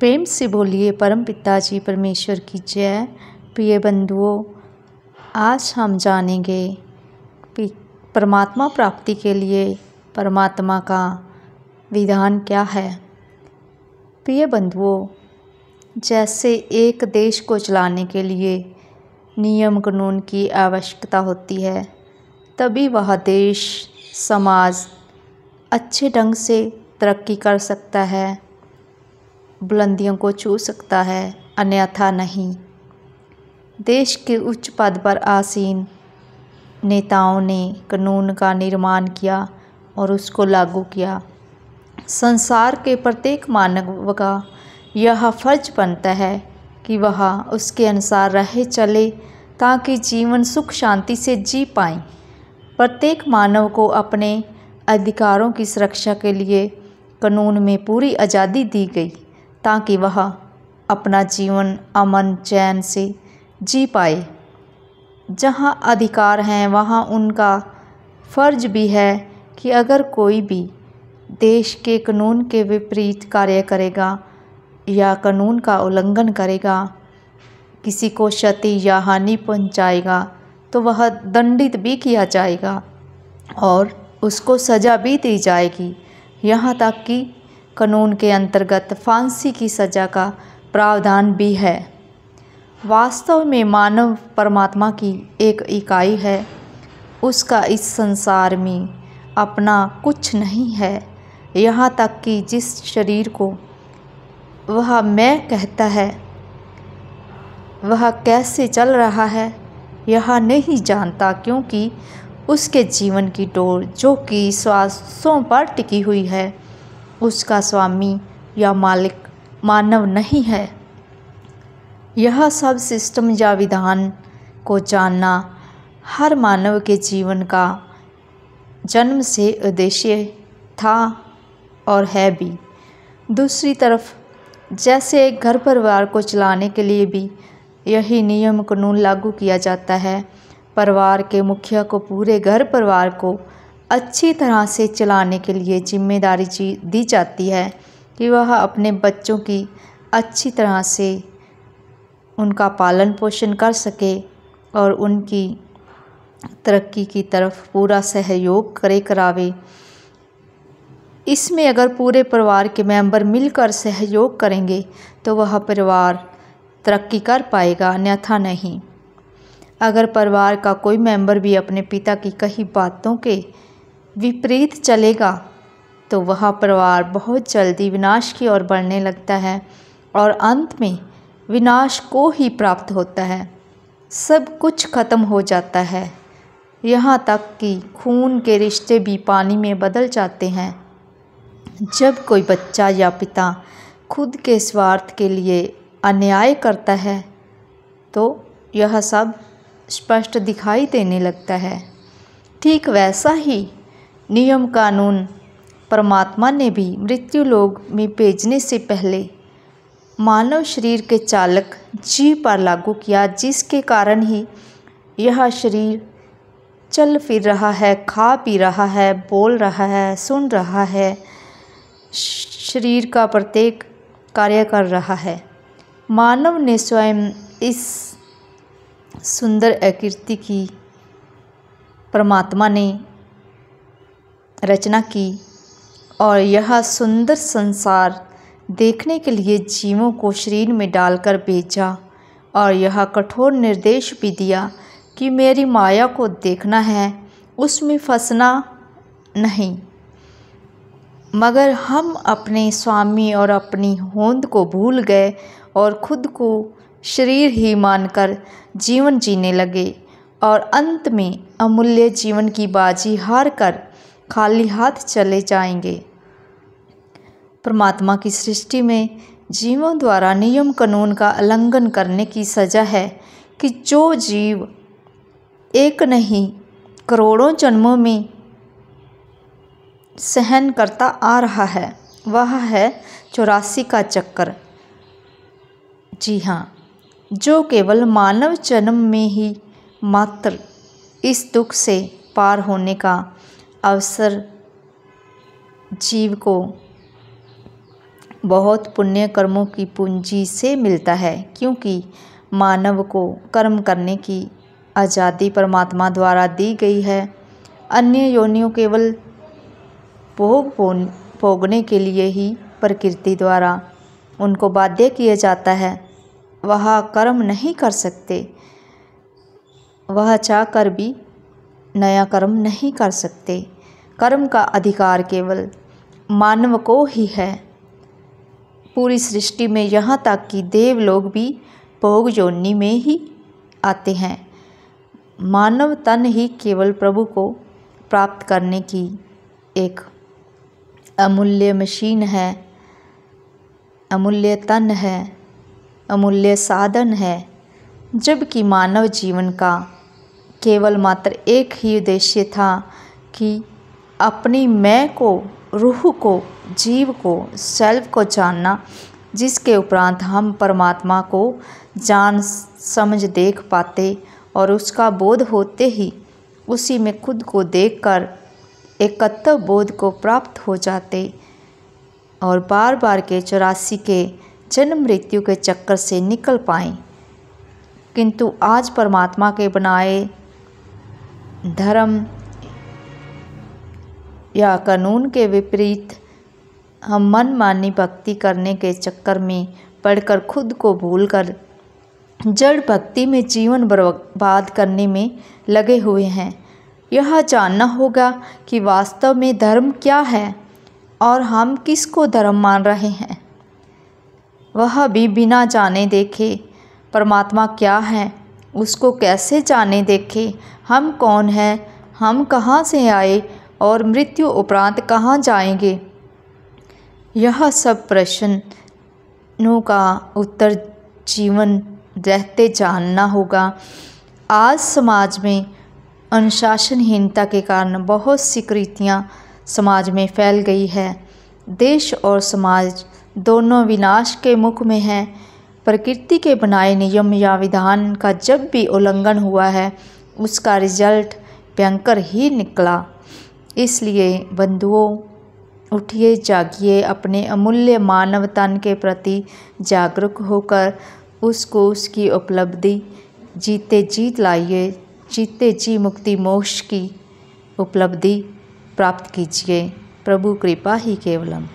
प्रेम से बोलिए परम पिताजी परमेश्वर की जय। प्रिय बंधुओं, आज हम जानेंगे कि परमात्मा प्राप्ति के लिए परमात्मा का विधान क्या है। प्रिय बंधुओं, जैसे एक देश को चलाने के लिए नियम कानून की आवश्यकता होती है, तभी वह देश समाज अच्छे ढंग से तरक्की कर सकता है, बुलंदियों को छू सकता है, अन्यथा नहीं। देश के उच्च पद पर आसीन नेताओं ने कानून का निर्माण किया और उसको लागू किया। संसार के प्रत्येक मानव का यह फर्ज बनता है कि वह उसके अनुसार रहे चले, ताकि जीवन सुख शांति से जी पाए। प्रत्येक मानव को अपने अधिकारों की सुरक्षा के लिए कानून में पूरी आज़ादी दी गई, ताकि वह अपना जीवन अमन चैन से जी पाए। जहाँ अधिकार हैं वहाँ उनका फर्ज भी है कि अगर कोई भी देश के कानून के विपरीत कार्य करेगा या कानून का उल्लंघन करेगा, किसी को क्षति या हानि पहुँचाएगा, तो वह दंडित भी किया जाएगा और उसको सज़ा भी दी जाएगी। यहाँ तक कि कानून के अंतर्गत फांसी की सज़ा का प्रावधान भी है। वास्तव में मानव परमात्मा की एक इकाई है। उसका इस संसार में अपना कुछ नहीं है। यहाँ तक कि जिस शरीर को वह मैं कहता है, वह कैसे चल रहा है यह नहीं जानता, क्योंकि उसके जीवन की डोर जो कि श्वासों पर टिकी हुई है, उसका स्वामी या मालिक मानव नहीं है। यह सब सिस्टम या विधान को जानना हर मानव के जीवन का जन्म से उद्देश्य था और है भी। दूसरी तरफ, जैसे एक घर परिवार को चलाने के लिए भी यही नियम कानून लागू किया जाता है। परिवार के मुखिया को पूरे घर परिवार को अच्छी तरह से चलाने के लिए जिम्मेदारी दी जाती है कि वह अपने बच्चों की अच्छी तरह से उनका पालन पोषण कर सके और उनकी तरक्की की तरफ पूरा सहयोग करावे। इसमें अगर पूरे परिवार के मेंबर मिलकर सहयोग करेंगे तो वह परिवार तरक्की कर पाएगा, अन्यथा नहीं। अगर परिवार का कोई मेंबर भी अपने पिता की कही बातों के विपरीत चलेगा तो वह परिवार बहुत जल्दी विनाश की ओर बढ़ने लगता है और अंत में विनाश को ही प्राप्त होता है। सब कुछ खत्म हो जाता है, यहाँ तक कि खून के रिश्ते भी पानी में बदल जाते हैं। जब कोई बच्चा या पिता खुद के स्वार्थ के लिए अन्याय करता है तो यह सब स्पष्ट दिखाई देने लगता है। ठीक वैसा ही नियम कानून परमात्मा ने भी मृत्यु लोक में भेजने से पहले मानव शरीर के चालक जीव पर लागू किया, जिसके कारण ही यह शरीर चल फिर रहा है, खा पी रहा है, बोल रहा है, सुन रहा है, शरीर का प्रत्येक कार्य कर रहा है। मानव ने स्वयं इस सुंदर आकृति की परमात्मा ने रचना की और यह सुंदर संसार देखने के लिए जीवों को शरीर में डालकर भेजा और यह कठोर निर्देश भी दिया कि मेरी माया को देखना है, उसमें फंसना नहीं। मगर हम अपने स्वामी और अपनी होंद को भूल गए और खुद को शरीर ही मानकर जीवन जीने लगे और अंत में अमूल्य जीवन की बाजी हार कर खाली हाथ चले जाएंगे। परमात्मा की सृष्टि में जीवों द्वारा नियम कानून का उल्लंघन करने की सज़ा है कि जो जीव एक नहीं करोड़ों जन्मों में सहन करता आ रहा है, वह है 84 का चक्कर। जी हाँ, जो केवल मानव जन्म में ही मात्र इस दुख से पार होने का अवसर जीव को बहुत पुण्य कर्मों की पूंजी से मिलता है, क्योंकि मानव को कर्म करने की आज़ादी परमात्मा द्वारा दी गई है। अन्य योनियों केवल भोगने के लिए ही प्रकृति द्वारा उनको बाध्य किया जाता है। वह कर्म नहीं कर सकते, वह चाहकर भी नया कर्म नहीं कर सकते। कर्म का अधिकार केवल मानव को ही है। पूरी सृष्टि में यहाँ तक कि देव लोग भी भोग योनि में ही आते हैं। मानव तन ही केवल प्रभु को प्राप्त करने की एक अमूल्य मशीन है, अमूल्य तन है, अमूल्य साधन है। जबकि मानव जीवन का केवल मात्र एक ही उद्देश्य था कि अपनी मैं को, रूह को, जीव को, सेल्फ को जानना, जिसके उपरांत हम परमात्मा को जान समझ देख पाते और उसका बोध होते ही उसी में खुद को देखकर एकत्व बोध को प्राप्त हो जाते और बार बार के 84 के जन्म मृत्यु के चक्कर से निकल पाएं। किंतु आज परमात्मा के बनाए धर्म या कानून के विपरीत हम मनमानी भक्ति करने के चक्कर में पड़कर खुद को भूलकर जड़ भक्ति में जीवन बर्बाद करने में लगे हुए हैं। यह जानना होगा कि वास्तव में धर्म क्या है और हम किसको धर्म मान रहे हैं। वह भी बिना जाने देखे परमात्मा क्या है, उसको कैसे जाने देखे, हम कौन हैं, हम कहाँ से आए और मृत्यु उपरांत कहाँ जाएंगे। यह सब प्रश्नों का उत्तर जीवन रहते जानना होगा। आज समाज में अनुशासनहीनता के कारण बहुत सी कुरीतियाँ समाज में फैल गई है। देश और समाज दोनों विनाश के मुख में हैं। प्रकृति के बनाए नियम या विधान का जब भी उल्लंघन हुआ है, उसका रिजल्ट भयंकर ही निकला। इसलिए बंधुओं, उठिए, जागिए, अपने अमूल्य मानव तन के प्रति जागरूक होकर उसको उसकी उपलब्धि जीते जीत लाइए, जीते जी मुक्ति मोक्ष की उपलब्धि प्राप्त कीजिए। प्रभु कृपा ही केवलम।